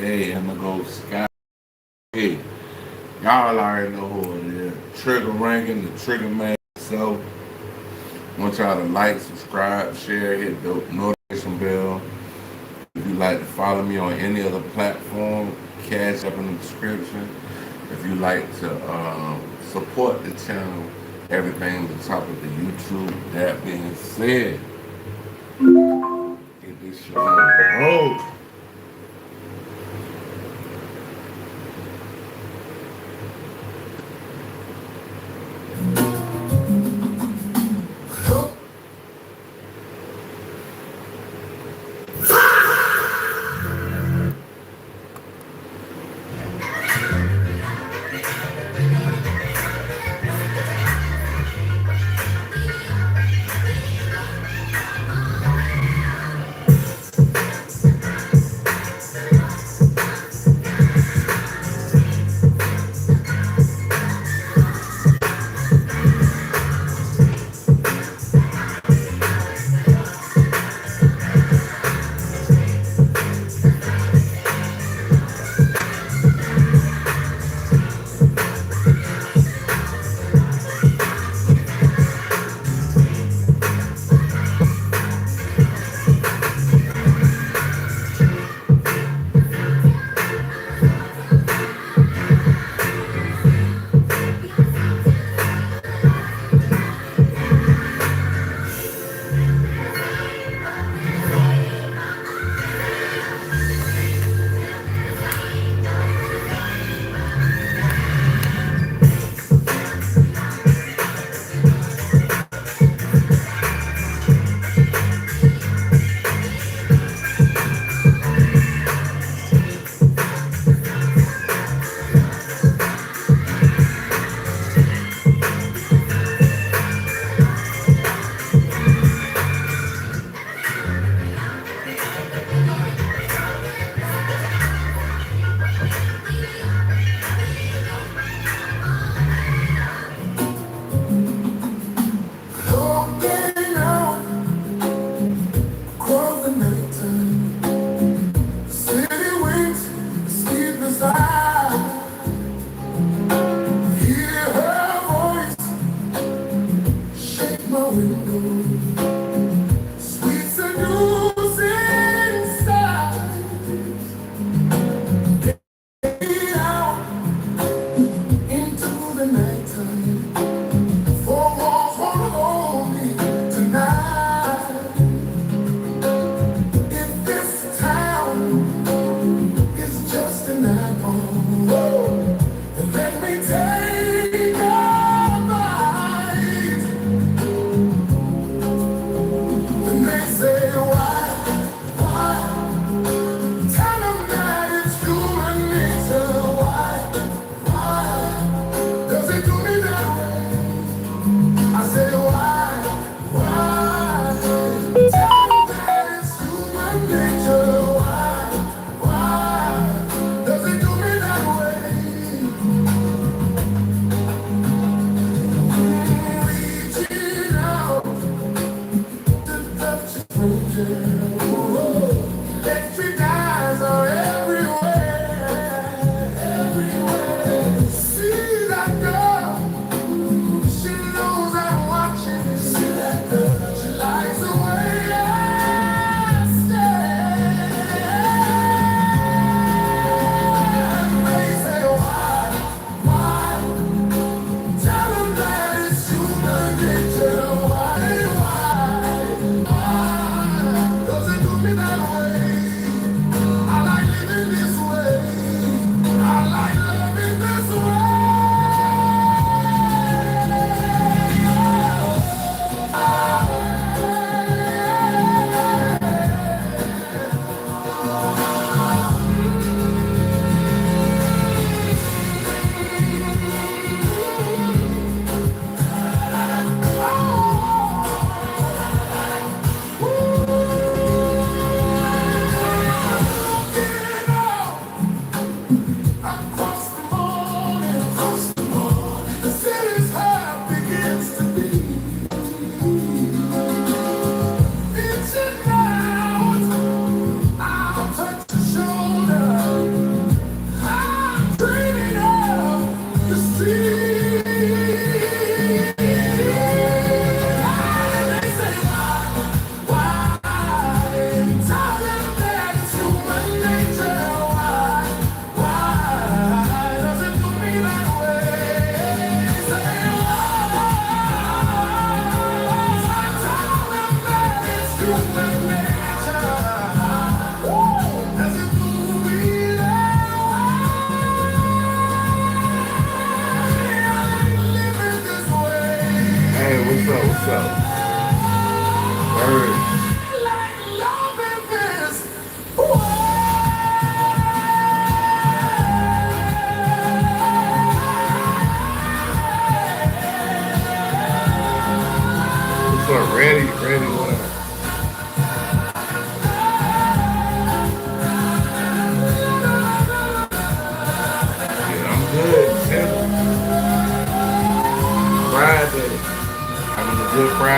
Hey, Sky. Hey, y'all already know who it is. Trigger ranking, the trigger man. So, want y'all to like, subscribe, share, hit the notification bell. If you like to follow me on any other platform, cash up in the description. If you like to support the channel, everything at the top of the YouTube. That being said, get this shit on the road. It's just an apple.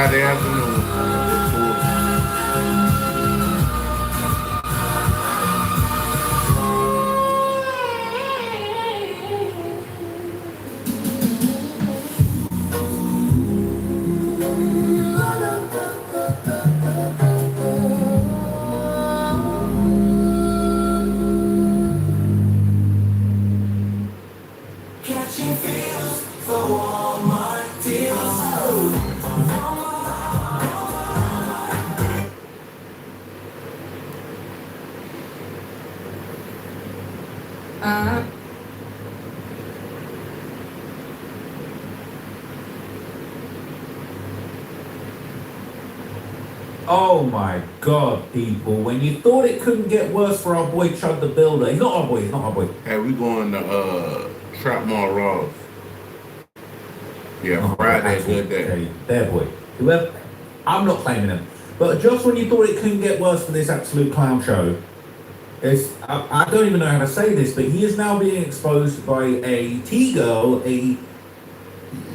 Friday afternoon, man. Catching feels for all my deals. Oh my God, people. When you thought it couldn't get worse for our boy Chud the Builder. He's not our boy, he's not our boy. Hey, we going to Trap Mall Ross. Yeah, Oh, Friday actually, good day. okay, their boy. Whoever, I'm not claiming him. But just when you thought it couldn't get worse for this absolute clown show, I don't even know how to say this, but he is now being exposed by a T-girl,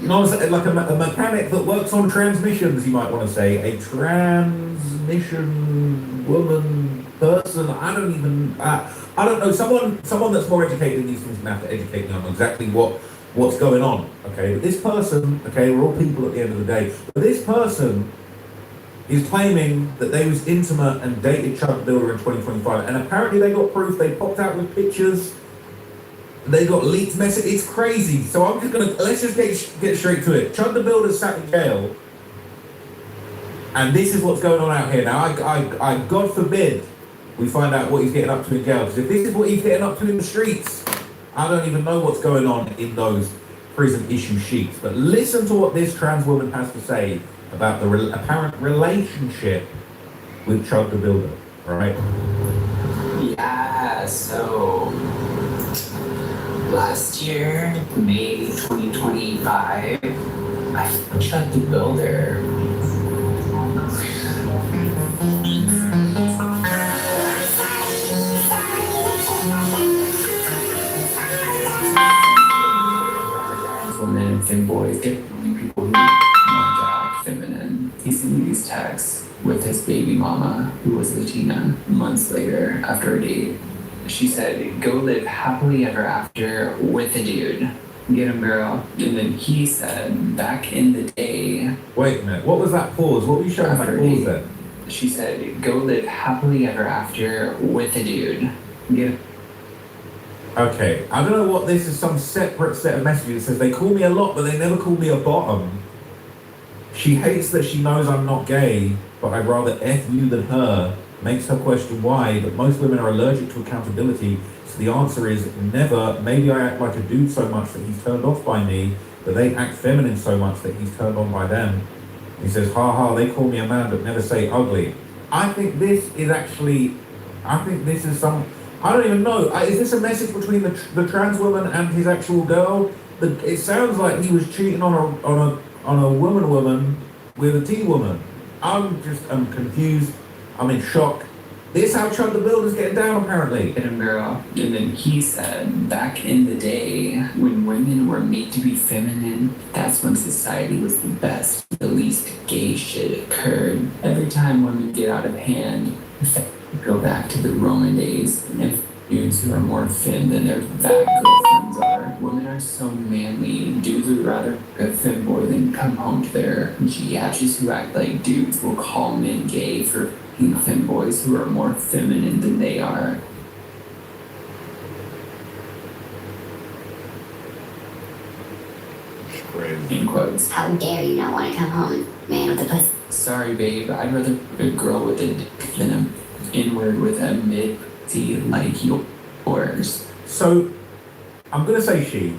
like a mechanic that works on transmissions, you might want to say. A transmission woman person. I don't know. Someone that's more educated in these things can have to educate me on exactly what's going on. Okay, but this person, okay, we're all people at the end of the day. But this person is claiming that they was intimate and dated Chud the Builder in 2025, and apparently they got proof. They popped out with pictures. They got leaked messages. It's crazy. So let's just get straight to it. Chud the Builder sat in jail, and this is what's going on out here now. I God forbid we find out what he's getting up to in jail. Because if this is what he's getting up to in the streets, I don't even know what's going on in those prison issue sheets. But listen to what this trans woman has to say about the apparent relationship with Chud the Builder. All right. Yeah, so last year, May 2025, I Chud the Builder. Women and fem boys get people who want to act feminine. He sent me these texts with his baby mama, who was Latina, months later after a date. She said, "Go live happily ever after with a dude. Get him, girl." And then he said, back in the day. Wait a minute. What was that pause? What were you showing that pause there? She said, "Go live happily ever after with a dude. Get him." Okay, I don't know what this is, some separate set of messages. It says they call me a lot, but they never call me a bottom. She hates that she knows I'm not gay, but I'd rather F you than her. Makes her question why, but most women are allergic to accountability, so the answer is never. Maybe I act like a dude so much that he's turned off by me, but they act feminine so much that he's turned on by them. He says, ha ha, they call me a man but never say ugly. I think this is some, I don't even know. Is this a message between the trans woman and his actual girl? It sounds like he was cheating on a woman with a T-woman. I'm confused. I'm in shock. This is how Chud the Builder's getting down, apparently. Get him, girl. And then he said, back in the day, when women were made to be feminine, that's when society was the best. The least gay shit occurred. Every time women get out of hand, go back to the Roman days, and dudes who are more femme than their fat girlfriends are. Women are so manly. Dudes would rather a femme boy than come home to their G-hatches who act like dudes will call men gay for femme boys who are more feminine than they are. It's crazy. In quotes. How dare you not want to come home, man with the pussy? Sorry, babe. I'd rather a girl with a dick than an N-word with a mid-T like yours. So, I'm going to say she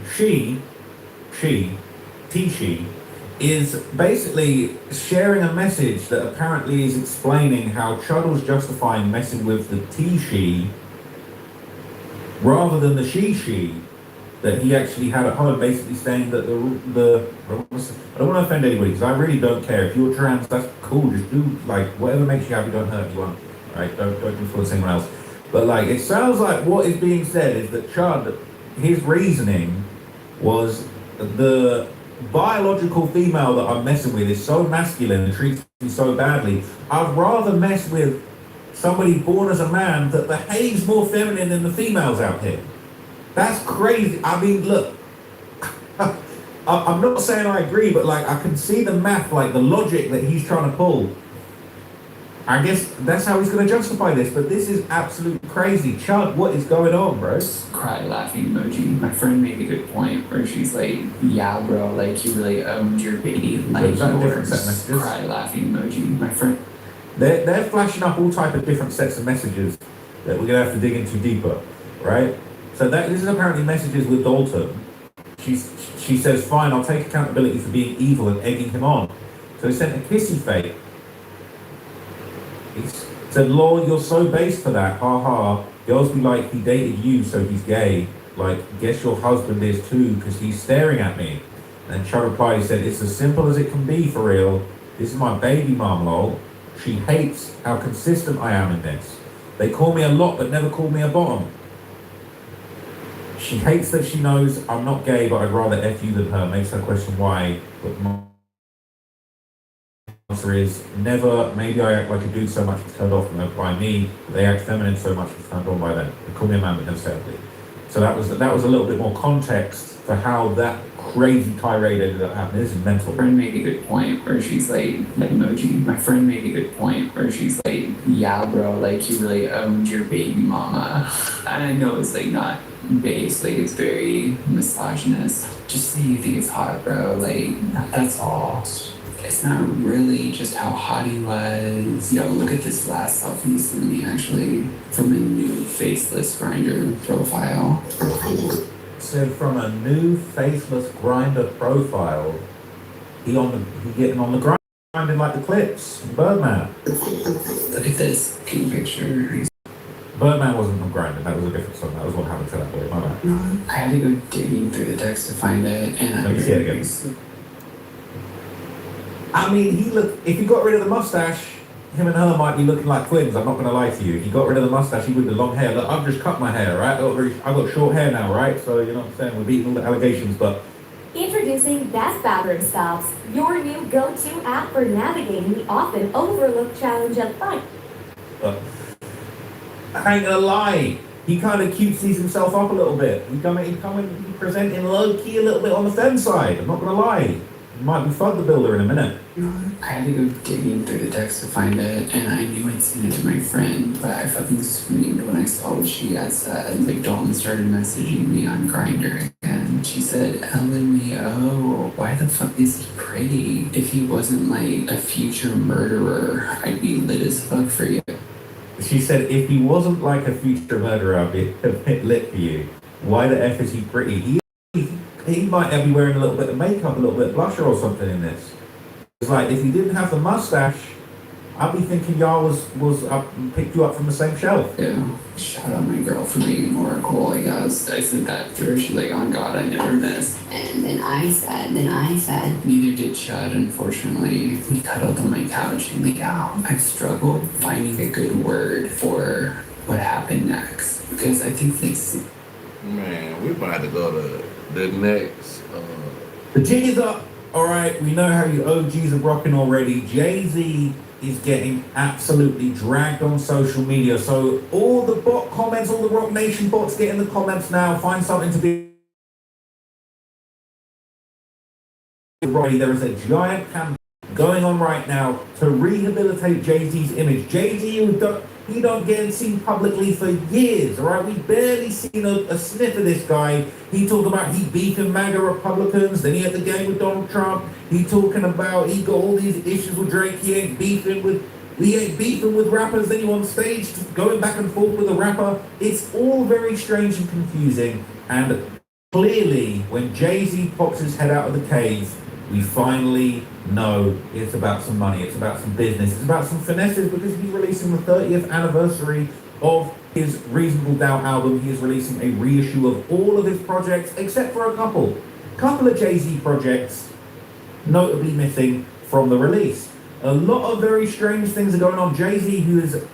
is basically sharing a message that apparently is explaining how Chud was justifying messing with the she rather than the she that he actually had at home, basically saying that I don't want to offend anybody because I really don't care. If you're trans, that's cool. Just do like whatever makes you happy. Don't hurt anyone. Right? Don't influence anyone else. But like, it sounds like what is being said is that Chud, his reasoning was biological female that I'm messing with is so masculine and treats me so badly, I'd rather mess with somebody born as a man that behaves more feminine than the females out here. That's crazy. I mean, look, I'm not saying I agree, but like I can see the math, like the logic that he's trying to pull. I guess that's how he's going to justify this, but this is absolutely crazy. Chud, what is going on, bro? Cry laughing emoji. My friend made a good point where she's like, yeah, bro, like you really owned your baby. Like Is that a different yours. set of messages? Cry laughing emoji. My friend. They're flashing up all type of different sets of messages that we're going to have to dig into deeper, right? So this is apparently messages with Dalton. She says, fine, I'll take accountability for being evil and egging him on. So he sent a kissy fake. He said, lol, you're so base for that, ha ha. Girls be like, he dated you, so he's gay. Like, guess your husband is too, because he's staring at me. And Chud replied, he said, it's as simple as it can be, for real. This is my baby mom, lol. She hates how consistent I am in this. They call me a lot, but never call me a bottom. She hates that she knows I'm not gay, but I'd rather F you than her. Makes her question why, but my answer is never. Maybe I act like a dude so much it's turned off by me. They act feminine so much it's turned on by them. They call me a man, but never say ugly. So that was a little bit more context for how that crazy tirade ended up happening. This is mental. My friend made a good point where she's like emoji. My friend made a good point where she's like, yeah, bro, like you really owned your baby mama. And I know it's like not base, like it's very misogynist. Just say you think it's hot, bro. Like that's all. It's not really just how hot he was. Yo, look at this last selfie he sent me actually from a new faceless grinder profile. Said from a new faceless grinder profile, he getting on the grind, grinding like the clips. Birdman. Look at this pink picture. Birdman wasn't on Grindr, that was a different song. That was what happened to that boy. My bad. I had to go digging through the text to find it, and Let me see it again. I mean, if he got rid of the mustache, him and her might be looking like twins. I'm not going to lie to you. If he got rid of the mustache, he with the long hair. Look, I've just cut my hair, right? I got short hair now, right? So, you know what I'm saying? We're beating all the allegations, but... Introducing Best Bathroom Stops, your new go-to app for navigating the often overlooked challenge of fun. I ain't gonna lie, he kind of cutesies himself up a little bit. He presenting low-key a little bit on the femme side. I'm not gonna lie. He might be Fud the Builder in a minute. I had to go digging through the text to find it, and I knew I'd sent it to my friend, but I fucking screamed when I saw what she had said. Like, Dalton started messaging me on Grindr, and she said, LMAO, why the fuck is he pretty? If he wasn't, like, a future murderer, I'd be lit as fuck for you. She said, if he wasn't like a future murderer, I'd be a bit lit for you. Why the F is he pretty? He might be wearing a little bit of makeup, a little bit of blusher or something in this. It's like, if he didn't have the mustache, I'd be thinking y'all was up and picked you up from the same shelf. Yeah. Shout out my girl for being more cool, I guess. I sent that through. She's like, on God, I never miss. And then I said, Neither did Chad, unfortunately. We cuddled on my couch and like, oh, I've struggled finding a good word for what happened next. Because I think this... Man, we about to go to the next. The jig is up. All right, we know how you OGs are rocking already. Jay-Z is getting absolutely dragged on social media. So all the bot comments, all the Rock Nation bots, get in the comments now. Find something to be... There is a giant campaign going on right now to rehabilitate Jay-Z's image. Jay-Z, he don't get seen publicly for years, all right? We barely seen a sniff of this guy. He talked about he beefing MAGA Republicans, then he had the gang with Donald Trump. He talking about he got all these issues with Drake. He ain't beefing with rappers. Then you on stage going back and forth with a rapper. It's all very strange and confusing. And clearly, when Jay-Z pops his head out of the cave, we finally know it's about some money, it's about some business, it's about some finesses, because he's releasing the 30th anniversary of his Reasonable Doubt album. He is releasing a reissue of all of his projects, except for a couple of Jay-Z projects, notably missing from the release. A lot of very strange things are going on. Jay-Z, who is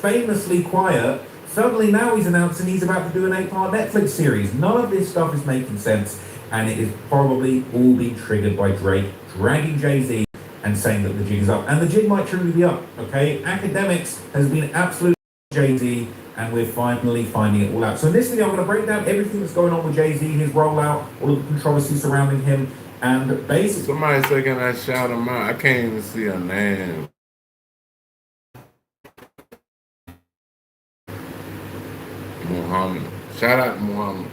famously quiet, Suddenly now he's announcing he's about to do an 8-part Netflix series. None of this stuff is making sense, and it is probably all being triggered by Drake dragging Jay-Z and saying that the jig is up. And the jig might truly be up, okay? Academics has been absolutely Jay-Z, and we're finally finding it all out. So in this video, I'm going to break down everything that's going on with Jay-Z, his rollout, all of the controversy surrounding him, and basically... Somebody say, can I shout him out? I can't even see a name. Muhammad. Shout out to Muhammad.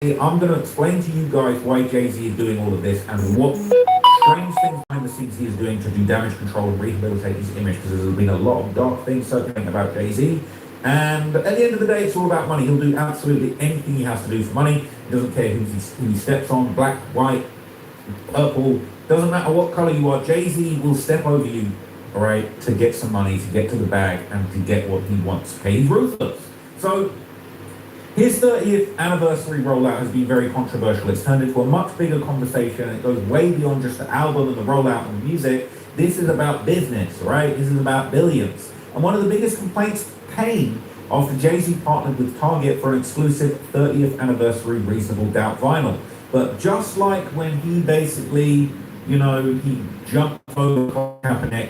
I'm going to explain to you guys why Jay-Z is doing all of this and what strange things behind the scenes he is doing to do damage control and rehabilitate his image, because there's been a lot of dark things circulating about Jay-Z. And at the end of the day, it's all about money. He'll do absolutely anything he has to do for money. He doesn't care who he steps on, black, white, purple. Doesn't matter what color you are. Jay-Z will step over you, all right, to get some money, to get to the bag, and to get what he wants. Okay, he's ruthless. So his 30th anniversary rollout has been very controversial. It's turned into a much bigger conversation. It goes way beyond just the album and the rollout and the music. This is about business, right? This is about billions. And one of the biggest complaints came after Jay-Z partnered with Target for an exclusive 30th anniversary Reasonable Doubt vinyl. But just like when he basically, he jumped over Kaepernick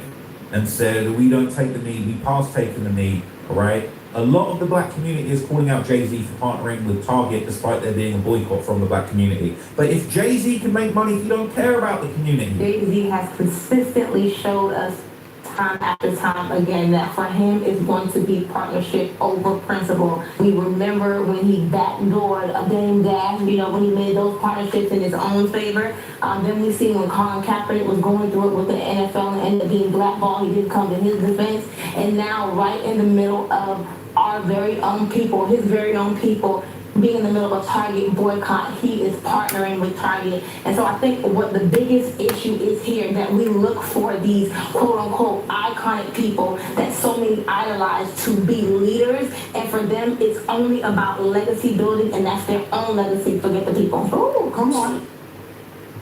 and said, we don't take the knee, we pass taking the knee, all right? A lot of the black community is calling out Jay-Z for partnering with Target despite there being a boycott from the black community. But if Jay-Z can make money, he don't care about the community. Jay-Z has consistently showed us time after time again that for him it's going to be partnership over principle. We remember when he backdoored a Dame Dash, when he made those partnerships in his own favor. Then we see when Colin Kaepernick was going through it with the NFL and ended up being blackballed, he didn't come to his defense. And now right in the middle of our very own people, his very own people, being in the middle of a Target boycott, he is partnering with Target. And so I think what the biggest issue is here, that we look for these quote-unquote iconic people that so many idolize to be leaders, and for them it's only about legacy building, and that's their own legacy. Forget the people. Oh, come on.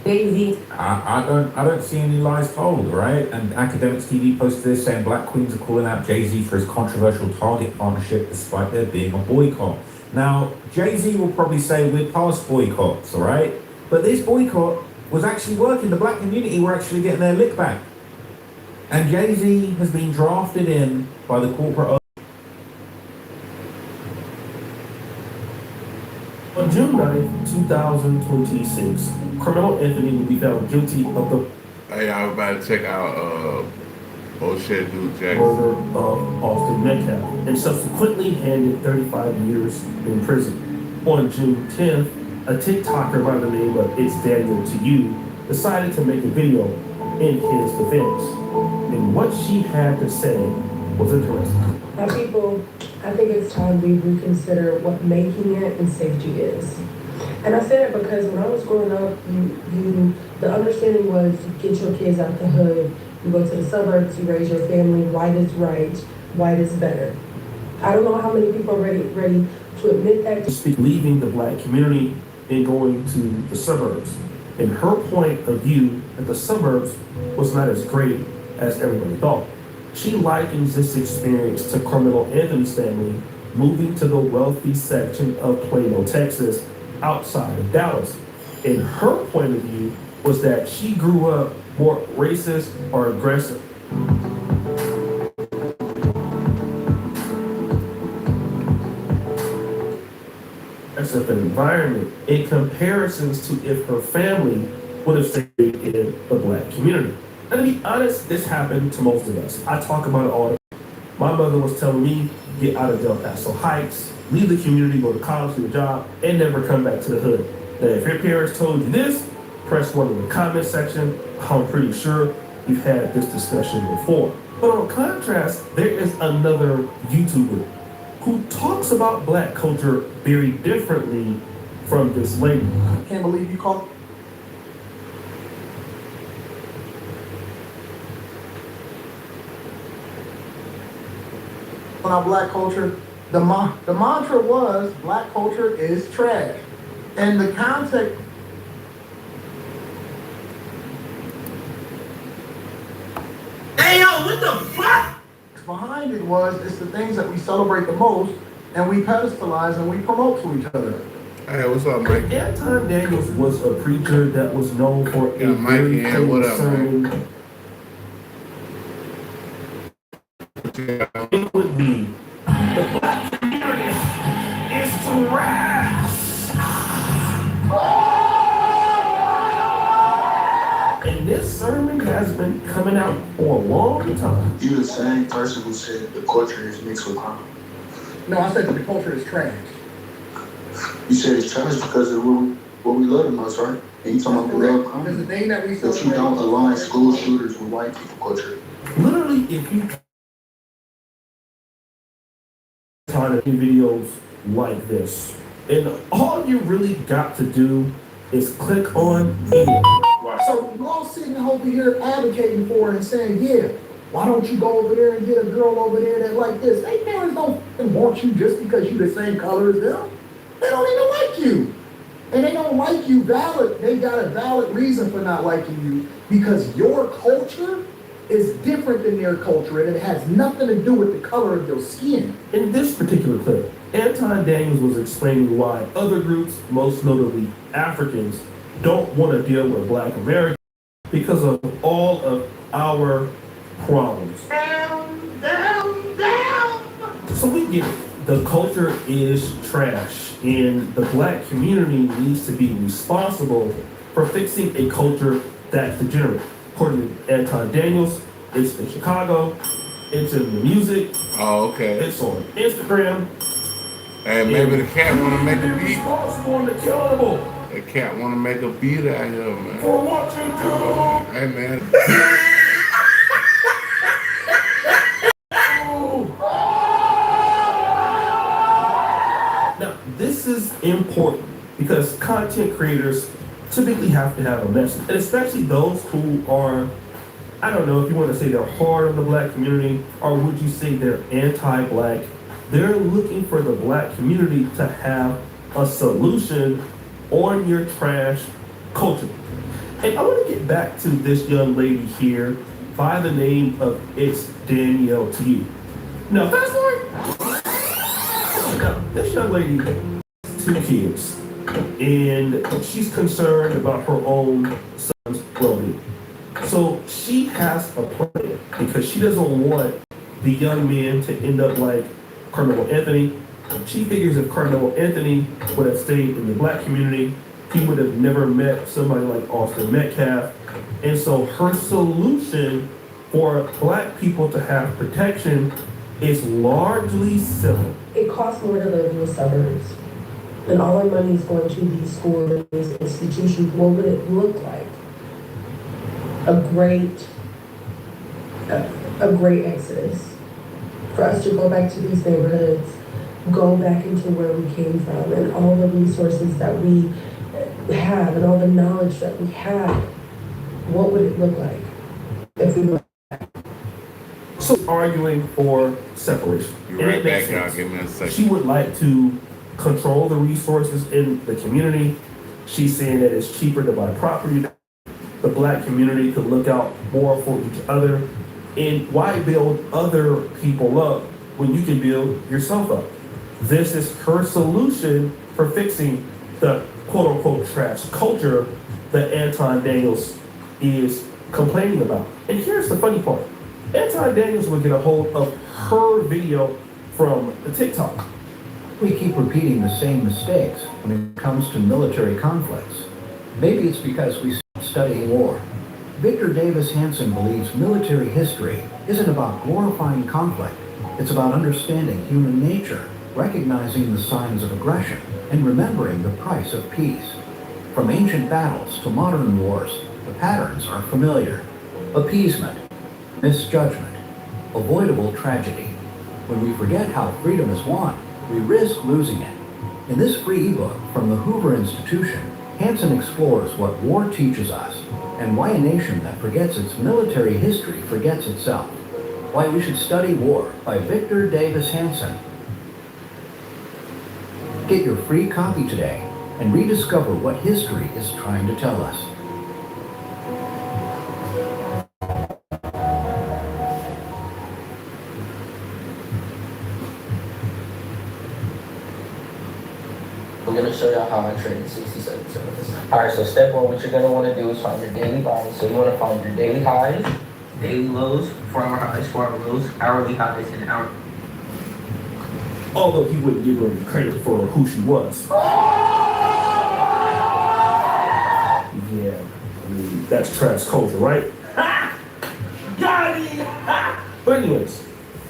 Jay-Z. I don't see any lies told, right? And Academics TV posted this saying black queens are calling out Jay-Z for his controversial Target partnership despite there being a boycott. Now, Jay-Z will probably say we're past boycotts, all right? But this boycott was actually working. The black community were actually getting their lick back. And Jay-Z has been drafted in by the corporate... On June 9th, 2026, criminal Anthony will be found guilty of the Hey, I was about to check out O'Shea Dude Jackson. murder of Austin Metcalf and subsequently handed 35 years in prison. On June 10th, a TikToker by the name of It's Daniel to You decided to make a video in his defense. And what she had to say was interesting. Now, people, I think it's time we reconsider what making it and safety is. And I say that because when I was growing up, the understanding was get your kids out the hood, you go to the suburbs, you raise your family, white is right, white is better. I don't know how many people are ready to admit that. Leaving the black community and going to the suburbs. And her point of view that the suburbs was not as great as everybody thought. She likens this experience to criminal Anthony's family moving to the wealthy section of Plano, Texas, outside of Dallas. And her point of view was that she grew up more racist or aggressive. As an environment in comparisons to if her family would have stayed in the black community. And to be honest, this happened to most of us. I talk about it all the time. My mother was telling me, get out of Del Paso Heights, leave the community, go to college, get a job, and never come back to the hood. Now, if your parents told you this, press 1 in the comment section. I'm pretty sure you've had this discussion before. But on contrast, there is another YouTuber who talks about black culture very differently from this lady. I can't believe you called on our black culture. The mantra was black culture is trash. And the context Hey yo, what the fuck? Behind it was, it's the things that we celebrate the most and we pedestalize and we promote to each other. Hey, what's up, Mike? Anton Daniels was a preacher that was known for Yeah, a Mike, very yeah, what famous up, sermon. Yeah. It would be the black community is trash. And this sermon has been coming out for a long time. You the same person who said the culture is mixed with crime. No, I said that the culture is trash. You said it's trash because of what we love the most, right? And you talking about we love Because the crime. thing that we But you celebrate. don't align school shooters with white people culture. Literally, if you try to do videos like this, and all you really got to do is click on video. So you all sitting over here advocating for it and saying, yeah, why don't you go over there and get a girl over there that like this? They parents don't want you just because you the same color as them. They don't even like you. And they don't like you valid. They got a valid reason for not liking you because your culture is different than their culture and it has nothing to do with the color of your skin. In this particular clip, Anton Daniels was explaining why other groups, most notably Africans, don't want to deal with Black Americans because of all of our problems. Down, down, down. So we get it. The culture is trash, and the Black community needs to be responsible for fixing a culture that's degenerate. According to Anton Daniels, it's in Chicago, it's in the music, Oh, okay. it's on Instagram. Hey, maybe the cat want to make a beat. Responsible and accountable The cat want to make a beat out here, man. for what you do. Hey, man. Now, this is important because content creators typically have to have a message, and especially those who are, I don't know if you want to say they're hard on the Black community, or would you say they're anti-Black? They're looking for the Black community to have a solution on your trash culture. And I want to get back to this young lady here by the name of It's Danielle to you. Now, fast forward. Now, this young lady has 2 kids, and she's concerned about her own son's well-being. So she has a plan because she doesn't want the young man to end up like Carmelo Anthony. She figures if Carmelo Anthony would have stayed in the Black community, he would have never met somebody like Austin Metcalf. And so her solution for Black people to have protection is largely simple. It costs more to live in the suburbs. And all our money is going to these schools and these institutions. What would it look like? A great exodus. For us to go back to these neighborhoods, go back into where we came from and all the resources that we have and all the knowledge that we have. What would it look like if we were So arguing for separation. You And right it makes back, y'all. sense. Give me a second. She would like to control the resources in the community. She's saying that it's cheaper to buy property. The Black community could look out more for each other. And why build other people up when you can build yourself up? This is her solution for fixing the quote unquote trash culture that Anton Daniels is complaining about. And here's the funny part. Anton Daniels would get a hold of her video from the TikTok. We keep repeating the same mistakes when it comes to military conflicts. Maybe it's because we stopped studying war. Victor Davis Hanson believes military history isn't about glorifying conflict. It's about understanding human nature, recognizing the signs of aggression, and remembering the price of peace. From ancient battles to modern wars, the patterns are familiar. Appeasement, misjudgment, avoidable tragedy. When we forget how freedom is won, we risk losing it. In this free ebook from the Hoover Institution, Hansen explores what war teaches us and why a nation that forgets its military history forgets itself. Why we should study war by Victor Davis Hanson. Get your free copy today and rediscover what history is trying to tell us. show y'all how I trade 67 seconds. Alright, so step one, what you're gonna wanna do is find your daily body. So you wanna find your daily highs, daily lows, 4-hour highs, 4-hour lows, hourly highs, and hour. Although he wouldn't give her credit for who she was. Yeah, I mean, that's trash culture, right? Ha! Got it! Ha! But anyways,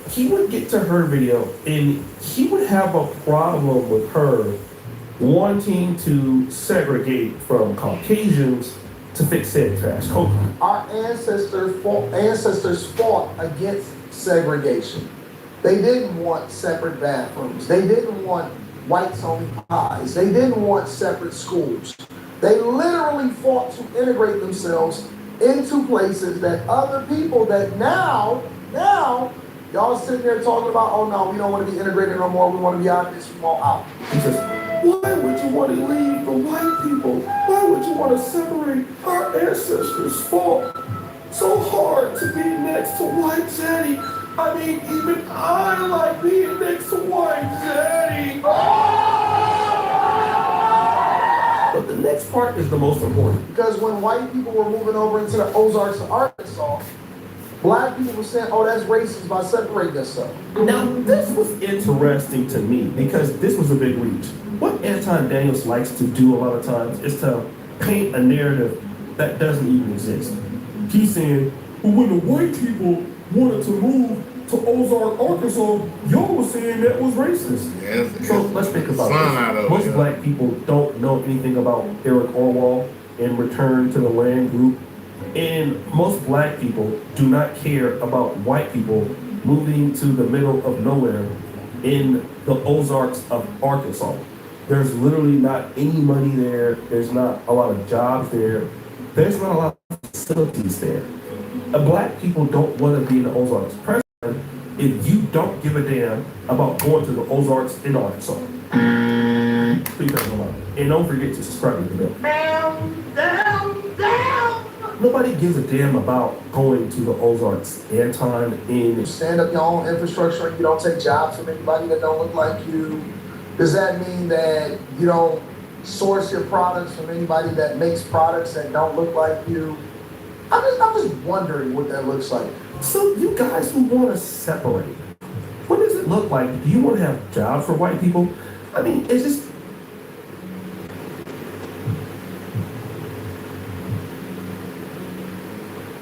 he would get to her video and he would have a problem with her wanting to segregate from Caucasians to fix said trash culture. Our ancestors fought against segregation. They didn't want separate bathrooms. They didn't want whites-only pies. They didn't want separate schools. They literally fought to integrate themselves into places that other people that now, y'all sitting there talking about, oh no, we don't want to be integrated no more. We want to be out of this, we want out. He says, why would you want to leave the white people? Why would you want to separate? Our ancestors fought so hard to be next to white daddy. I mean, even I like being next to white daddy. But the next part is the most important. Because when white people were moving over into the Ozarks of Arkansas, black people were saying, oh, that's racist by separating yourself. Now, this was interesting to me because this was a big reach. What Anton Daniels likes to do a lot of times is to paint a narrative that doesn't even exist. He's saying, well, when the white people wanted to move to Ozark, Arkansas, y'all was saying that was racist. Yes, so let's think about this. Most black people don't know anything about Eric Orwell and Return to the Land Group. And most black people do not care about white people moving to the middle of nowhere in the Ozarks of Arkansas. There's literally not any money there. There's not a lot of jobs there. There's not a lot of facilities there. Black people don't want to be in the Ozarks. If you don't give a damn about going to the Ozarks in Arkansas, please don't come on. And don't forget to subscribe to the bill. Down. Nobody gives a damn about going to the Ozarks. Anton, in stand up your own infrastructure and you don't take jobs from anybody that don't look like you. Does that mean that you don't source your products from anybody that makes products that don't look like you? I'm just wondering what that looks like. So you guys who want to separate, what does it look like? Do you want to have jobs for white people? I mean, it's just...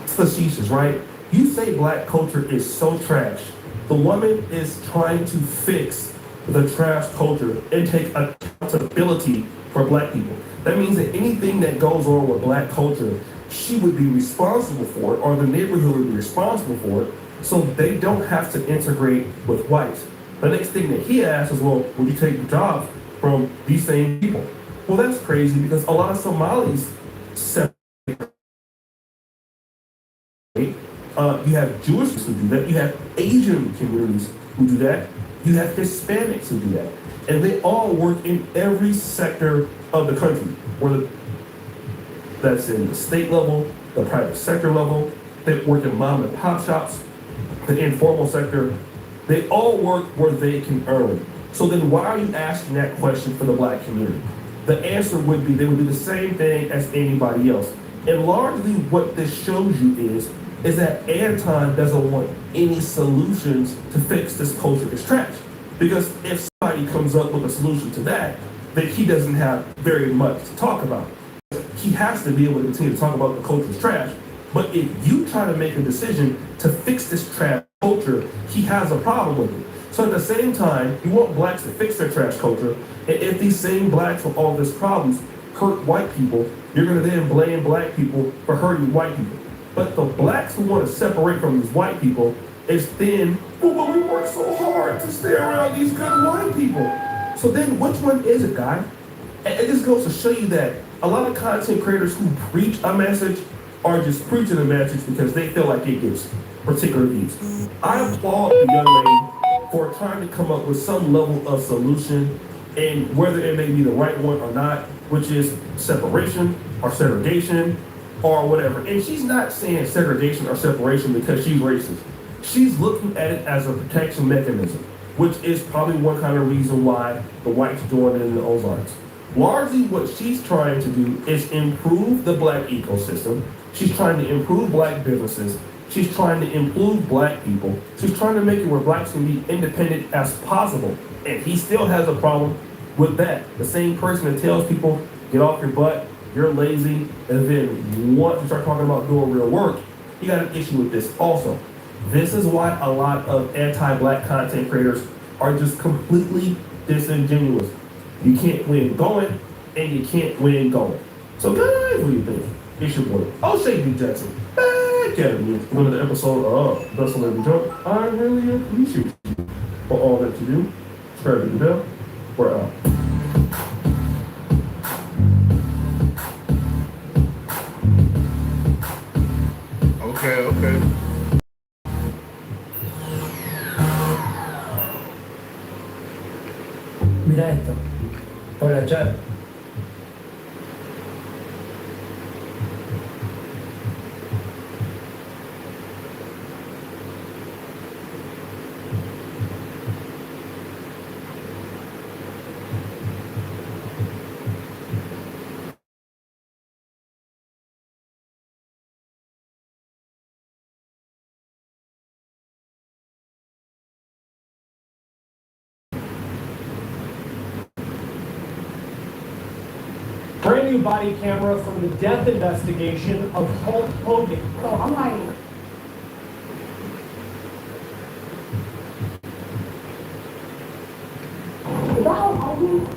It's facetious, right? You say black culture is so trash. The woman is trying to fix the trash culture and take accountability for black people. That means that anything that goes on with black culture, she would be responsible for it, or the neighborhood would be responsible for it, so they don't have to integrate with whites. The next thing that he asks is, well, would you take the jobs from these same people? Well, that's crazy because a lot of Somalis separate. You have Jewish who do that. You have Asian communities who do that. You have Hispanics who do that. And they all work in every sector of the country, whether that's in the state level, the private sector level. They work in mom and pop shops, the informal sector. They all work where they can earn. So then why are you asking that question for the black community? The answer would be they would do the same thing as anybody else. And largely what this shows you is that Anton doesn't want any solutions to fix this culture is trash. Because if somebody comes up with a solution to that, then he doesn't have very much to talk about. He has to be able to continue to talk about the culture is trash. But if you try to make a decision to fix this trash culture, he has a problem with it. So at the same time, you want blacks to fix their trash culture, and if these same blacks with all these problems hurt white people, you're gonna then blame black people for hurting white people. But the blacks who want to separate from these white people is then, well, but we work so hard to stay around these good white people. So then which one is it, guy? And it just goes to show you that a lot of content creators who preach a message are just preaching a message because they feel like it gets particular views. I applaud the young lady for trying to come up with some level of solution, and whether it may be the right one or not, which is separation or segregation or whatever. And she's not saying segregation or separation because she's racist. She's looking at it as a protection mechanism, which is probably one kind of reason why the whites joined in the Ozarks. Largely what she's trying to do is improve the black ecosystem. She's trying to improve black businesses. She's trying to improve black people. She's trying to make it where blacks can be independent as possible. And he still has a problem with that. The same person that tells people, get off your butt, you're lazy, and then once you start talking about doing real work, you got an issue with this also. This is why a lot of anti-black content creators are just completely disingenuous. You can't win going, and you can't win going. So guys, what do you think? It's your boy, O'Shea B. Jackson, back at it with another episode of The Celebrity Joke. I really appreciate you for all that you do. Subscribe to the bell. We're out. Okay. Mira esto. Hola, chat. Brand new body camera from the death investigation of Hulk Hogan. Oh, I'm like,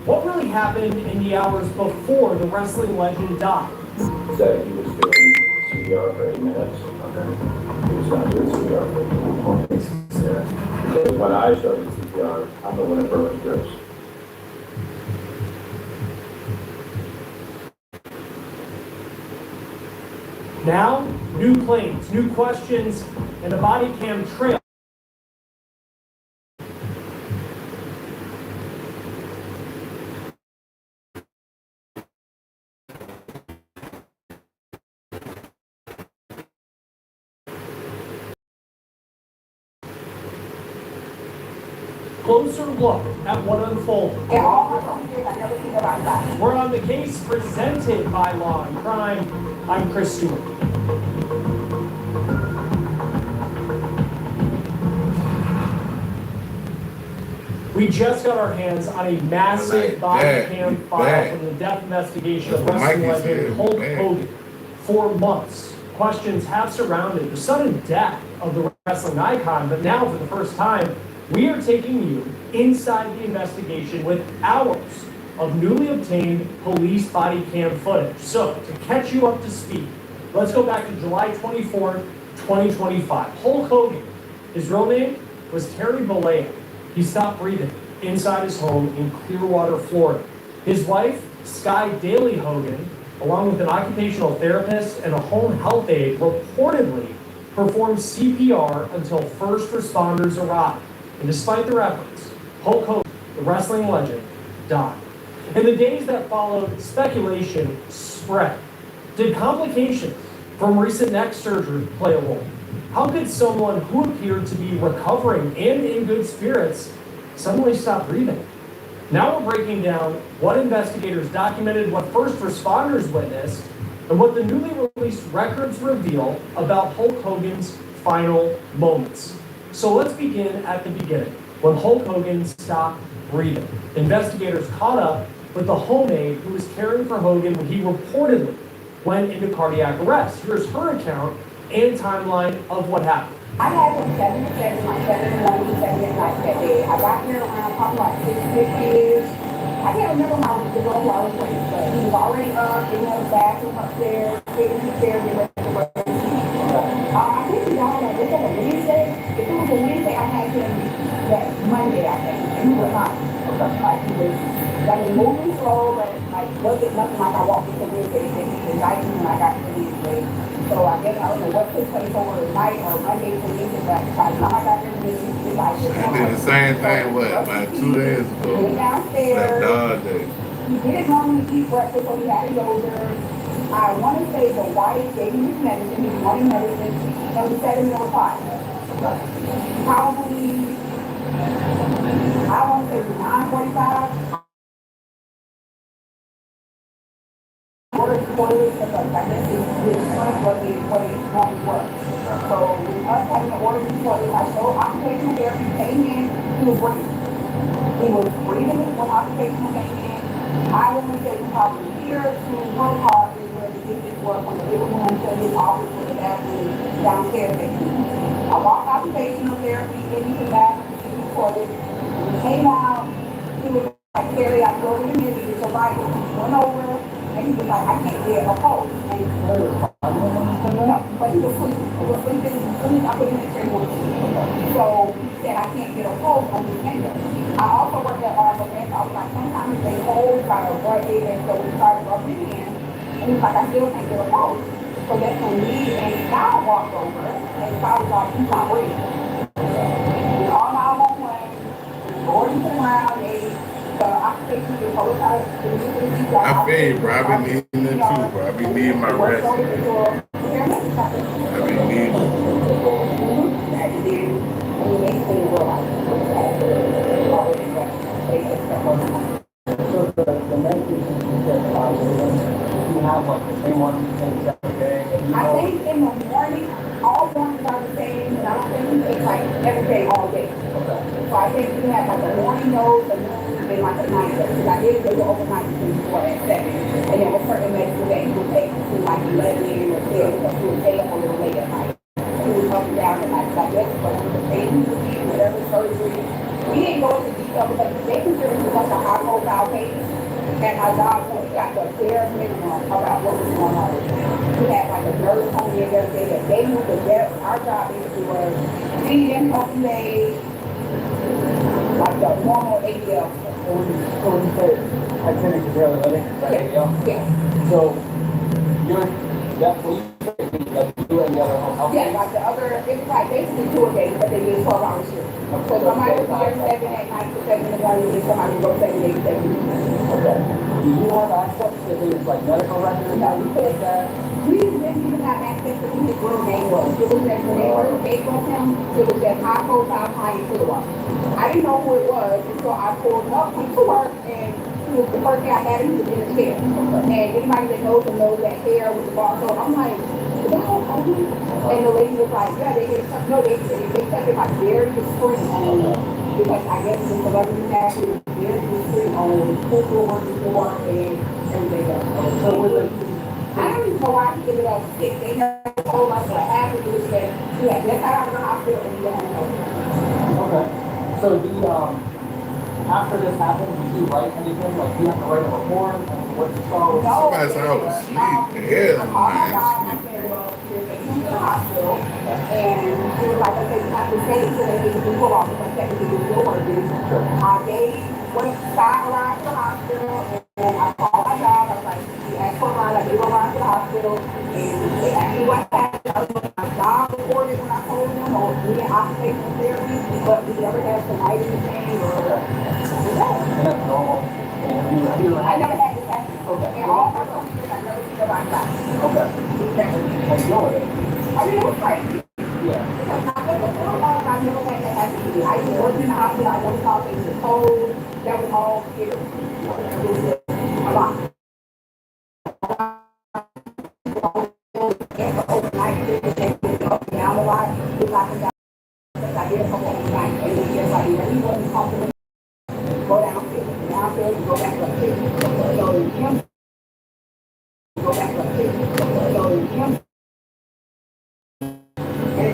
What really happened in the hours before the wrestling legend died? Said he was doing CPR for 8 minutes. Okay. He was not doing CPR for 8 minutes. Yeah. Because when I started CPR, I'm the one that broke his ribs. Now, new claims, new questions, and a body cam trail. Closer look at what unfolded. We're on the case presented by Law and Crime. I'm Chris Stewart. We just got our hands on a massive body cam file from the death investigation of wrestling legend Hulk Hogan. For months, questions have surrounded the sudden death of the wrestling icon, but now for the first time, we are taking you inside the investigation with hours of newly obtained police body cam footage. So, to catch you up to speed, let's go back to July 24th, 2025. Hulk Hogan, his real name was Terry Bollea. He stopped breathing inside his home in Clearwater, Florida. His wife, Sky Daly Hogan, along with an occupational therapist and a home health aide, reportedly performed CPR until first responders arrived. And despite their efforts, Hulk Hogan, the wrestling legend, died. In the days that followed, speculation spread. Did complications from recent neck surgery play a role? How could someone who appeared to be recovering and in good spirits suddenly stop breathing? Now we're breaking down what investigators documented, what first responders witnessed, and what the newly released records reveal about Hulk Hogan's final moments. So let's begin at the beginning, when Hulk Hogan stopped breathing. Investigators caught up with the home aide who was caring for Hogan when he reportedly went into cardiac arrest. Here's her account and timeline of what happened. I had him 7 to 7, like 7 in the morning, 7 at night that day. I got here around probably like 6:50. I can't remember how the road I was playing, but he was already up, getting on the bathroom upstairs, sitting in the chair, getting ready to work. I think he died like, was that a Wednesday? If it was a Wednesday, I had him that Monday, I think, and he was not. Like he was, like he moving slow, but like wasn't nothing like I walked into Wednesday, and he was nice when I got to Wednesday. So I guess I don't know what took place over the night or Monday to Wednesday, but by the time I got there, he like, He did the same thing, what, about 2 days ago? Went downstairs. That dog day. He didn't normally eat breakfast, so he had a yogurt. I want to say the wife gave him his medicine, he wanted medicine, and we set him in a pot. Probably, I want to say 9:45. ordered toilets because I guess it's not what it normally was. So with us having to order these toilets, I showed occupational therapy came in, he was breathing. He was breathing when occupational came in. I only said probably here to one part is where the distance was from the living room to his office with the bathroom downstairs. I walked occupational therapy into the bathroom, to the toilet. When he came out, he was like, Carrie, I go over the minute, it's a right. Went over, and he was like, I can't get a pulse. And no, but he was sleeping. He was sleeping. As soon as I put him in the chair, he was sleeping. So he said, I can't get a pulse on his finger. I also worked at RFS. I was like, sometimes they hold by a rub it, and so we started rubbing it in. And he was like, I still can't get a pulse. So that's when me and Sal walked over, and Sal was like, he's not breathing. We all now on one. Going to the ground, the occupation, the public health, I feel you, bro. I be needing it too, bro. I be needing my rest. I be needing So the medication you get, you have like the same one you take every day? I think in the morning, all mornings are the same, and I don't think we take like every day, all day. So I think we have like a morning dose, a noon, and like a night dose. Because I did go overnight between 4 and 7. And there were certain medicines that he would take to like 11 or 10, because he would stay up a little late at night. He was up and down at night. So I guess for the pain he was getting, whatever surgery. We didn't go into detail because they considered it like a high profile case. And my job, so we got the bare minimum about what was going on. We had like a nurse on me and everything that they knew the depth. Our job basically was feeding them healthy days, like the normal ADL. So when you say activity daily living, Yeah. so you're, that's what you like you and the other home. Yeah, like the other, it was like basically 2 a day, but they did 12-hour shift. So somebody was here 7 at night to 7 in the morning, and somebody would go 7 days, 7 in the morning. Okay. Do you have access to his like medical records? No, we could, we didn't even have access to who his real name was. It was that when they first gave us him, it was that high profile client to the one. I didn't know who it was until I pulled up to work, and he was the first day I had him, he was in a chair. And anybody that knows him knows that hair with the bar. So I'm like, is that how old? And the lady was like, yeah, they did something. No, they kept it like very discreet on, because I guess the celebrity national is very discreet on who will work before and everything else. So with the, I don't even know why he ended up sick. They never told us what happened. It was that he had just got out of the hospital and he didn't know. okay. So after this happened, did you write anything? Like, you have to write a report? What's the story? Somebody's I was asleep. The hell am I asleep? To the hospital, and he was like, okay, you have to stay until they get you off because technically you're still working. They went arrived to the hospital, and I called my job. I was like, he asked for a ride. I gave a ride to the hospital, and they asked me what happened. I was like, my job reported when I told them, or we did occupational therapy, but we never had some light in the pain or That's normal. I never had this happen. Okay. And all my companies, I never seen nobody die. Okay. Never. I mean, it was crazy. Yeah. Because for a long time, I never had that happen to me. I used to work in the hospital, I never saw things in cold. That was all scary. It was just a lot. And the overnight, they were up and down a lot. We got them down. I did a couple of nights, and then just like, he wasn't comfortable. Go downstairs, go back upstairs. So him, go back upstairs. So him, and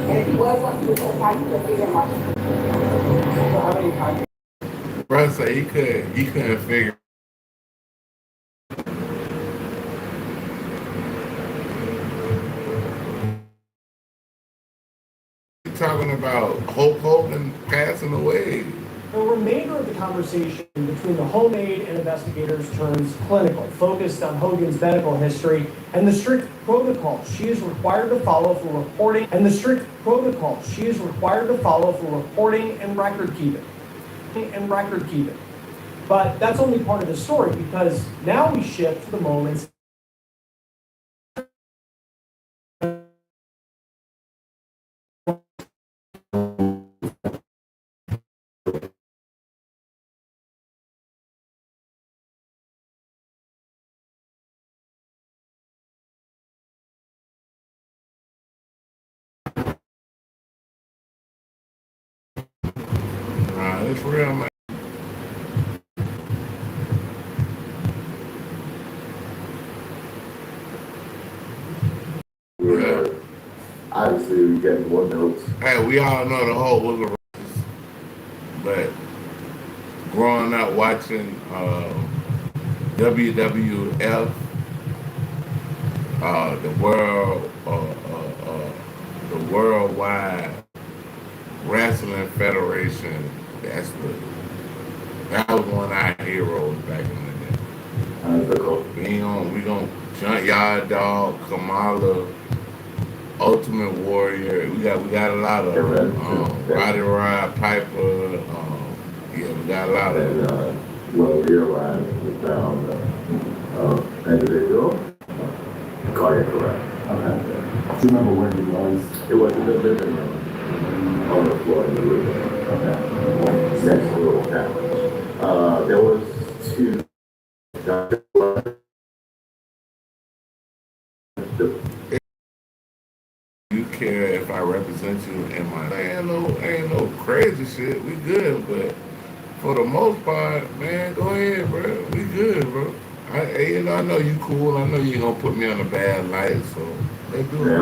if he was what he was so tight, he could figure him out. So how many times? Bro said he couldn't figure. Talking about Hulk Hogan passing away. The remainder of the conversation between the homemade and investigators turns clinical, focused on Hogan's medical history and the strict protocols she is required to follow for reporting and record keeping. But that's only part of the story, because now we shift to the moments Nah, it's real, man. Obviously, we get more notes. Hey, we all know the whole book of races, but growing up watching WWF, the Worldwide Wrestling Federation, that was one of our heroes back in the day. We gon' Junkyard Dog, Kamala, Ultimate Warrior. We got a lot of Roddy Rod Piper. Yeah, we got a lot of them. Well, realized we found individual cardiac arrest. Okay. Do you remember where he was? It was in the living room on the floor in the living room. Okay. Next to a little couch. There was two. You care if I represent you in my ain't no crazy shit. We good, but for the most part, man, go ahead, bro. We good, bro. I know you cool. I know you ain't gonna put me on a bad light, so let's do it.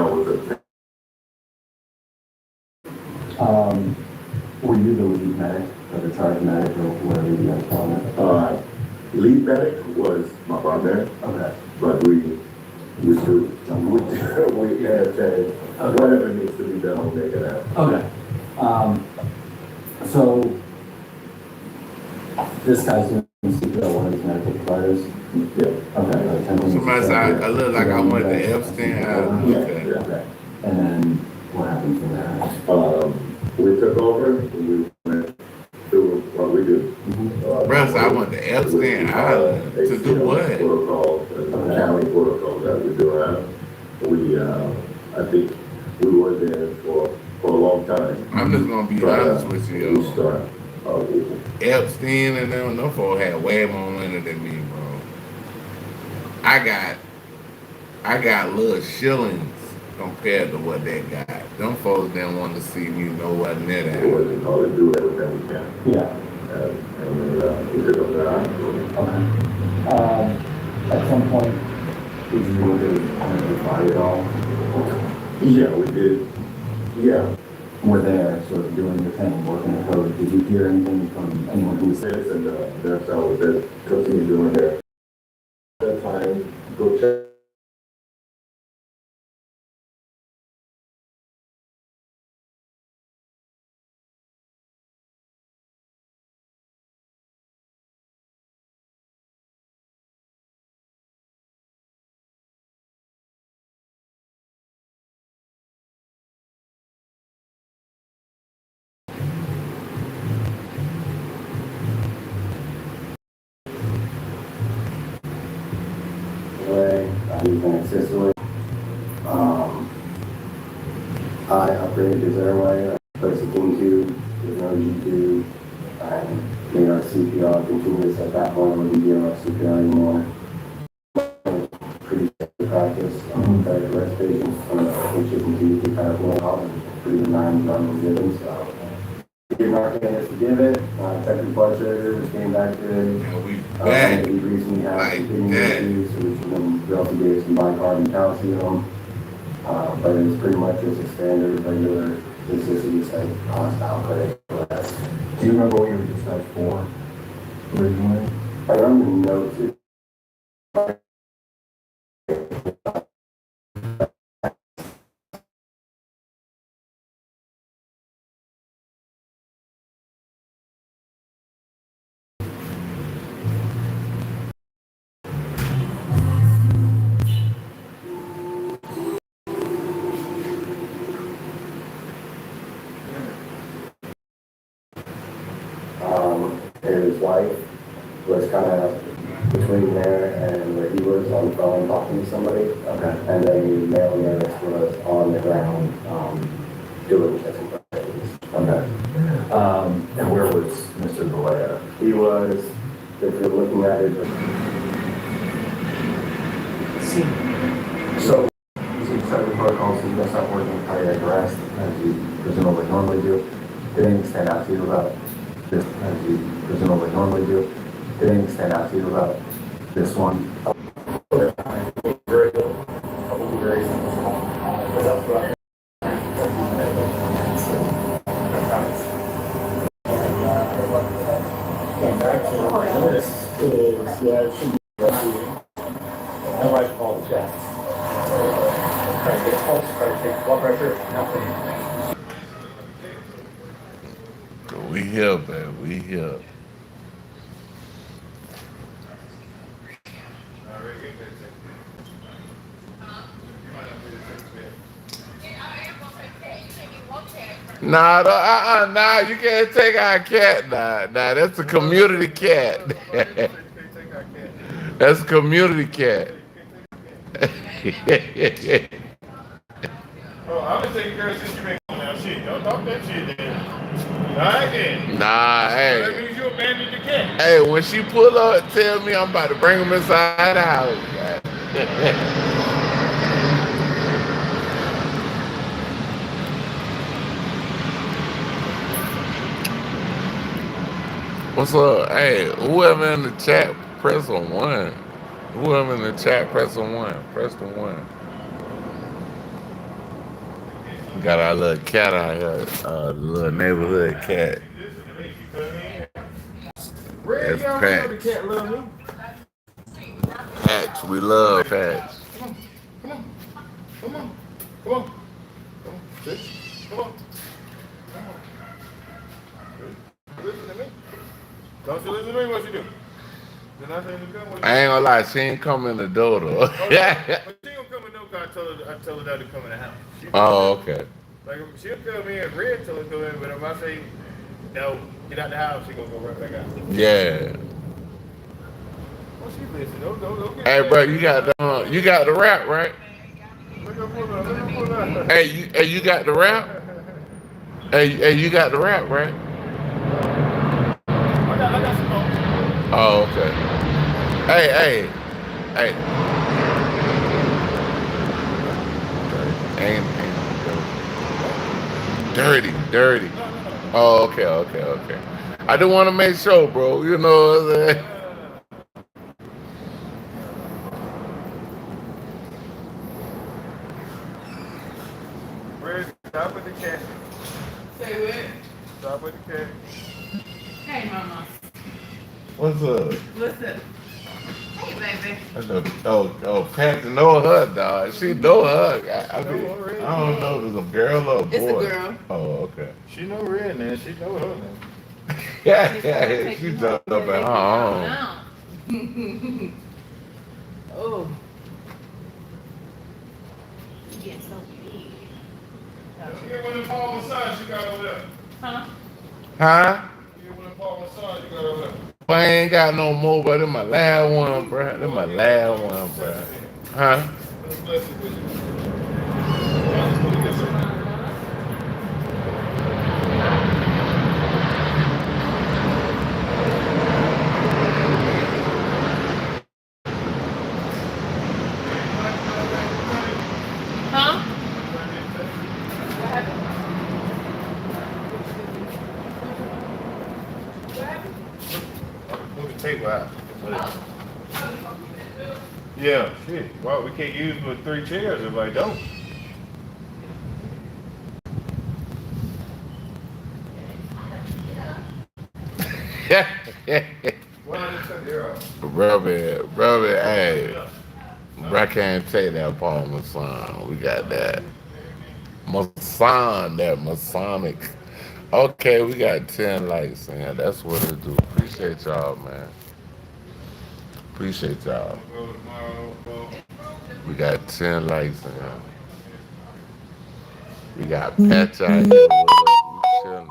Were you the lead medic or the charge medic or whatever you guys call it? Lead medic was my partner. Okay. But we had to whatever needs to be done, we'll make it happen. Okay. So this guy's doing CPR, one of these medical providers. Yeah. Okay. Somebody said I look like I went to Epstein. Okay. And then what happened from there? We took over. We went through what we do. Russ, I went to Epstein Island to do what? Protocol, county protocol that we do have. I think we were there for a long time. I'm just gonna be honest with you. We start. Epstein and them folks had way more money than me, bro. I got little shillings compared to what they got. Them folks didn't want to see me nowhere near that. It wasn't all to do everything we can. Yeah. And we took up the hospital. Okay. At some point, did you look at the body at all? Yeah, we did. Yeah. We're there, sort of doing the thing, working the code. Did you hear anything from anyone who was there? And that's how that continue doing there. That time, go check. He's in Sicily. I upgraded his airway, placed a King tube, there's no G2, and made our CPR continuous at that point. Wouldn't be enough CPR anymore. Pretty standard practice, cardiac arrest patients, which you continue to kind of blow out and pretty benign, non-given, so. We did not get us to give it, checked his blood sugar, came back good. We recently had some kidney issues, which we also gave some bicarb and calcium. But it was pretty much just a standard, regular, consistent, like, hostile cardiac arrest. Do you remember what you were discharged for originally? I remember the notes. His wife was kind of between there and where he was on the phone talking to somebody. Okay. And then the male nurse was on the ground doing chest compressions. Okay. And where was Mr. Galea? He was, if you're looking at it. So, you set the protocol so you don't stop working with cardiac arrest as you presumably normally do. Did anything stand out to you about this? to you about this one. We here, baby. We here. Nah, you can't take our cat. Nah, that's a community cat. That's a community cat. Oh, I'm gonna take care of since you been going now. Shit, don't talk that shit then. Alright then. Nah, hey. That means you abandoned the cat. Hey, when she pull up, tell me I'm about to bring him inside the house. What's up? Hey, whoever in the chat, press on one. Whoever in the chat, press on one. Press the one. We got our little cat out here, the little neighborhood cat. That's Patch. Patch, we love Patch. Come on. Sit. Come on. Listen to me. Don't you listen to me? What you do? I ain't gonna lie, she ain't come in the door though. But she don't come in no car. I tell her not to come in the house. Oh, okay. Like she'll come in, Red till her come in, but if I say no, get out the house, she gonna go right back out. Yeah. Well, she listen. Don't get Hey, bro, you got the rap, right? Look up, pull up. Hey, you got the rap? Hey, you got the rap, right? I got some more. Oh, okay. Hey. Ain't dirty. Oh, okay. I just want to make sure, bro. You know what I'm saying? Where's stop with the cat? Say what? Stop with the cat. Hey, mama. What's up? What's up? Hey, baby. Oh, Pat know her, dog. She know her. I don't know if it's a girl or a boy. It's a girl. Oh, okay. She know Red now. She know her now. Yeah, she jumped up at her home. Oh. You getting so big. Don't get one of them Paul massage you got over there. Huh? Huh? Get one of them Paul massage you got over there. I ain't got no more, but in my last one, bro. In my last one, bro. Huh? Let's bless it with you. Huh? Move the table out. Yeah, shit. Well, we can't use with 3 chairs if I don't. Brother, hey. Bro, I can't take that Paul Masson. We got that. Masson, that Masonic. Okay, we got 10 likes, man. That's what it do. Appreciate y'all, man. Appreciate y'all. We got 10 likes, man. We got Patch out here with us. We chilling.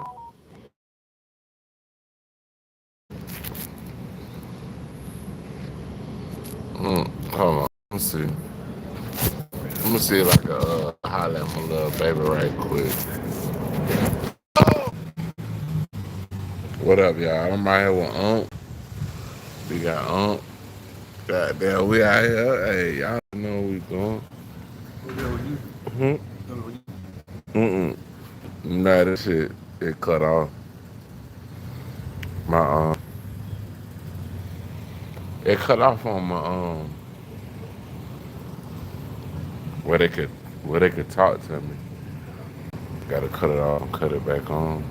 Hold on. Let me see. Let me see if I can holler at my little baby right quick. What up, y'all? I'm out here with Ump. We got Ump. Goddamn, we out here. Hey, y'all know what we doing. Nah, this shit, it cut off. My It cut off on my where they could talk to me. Gotta cut it off, cut it back on.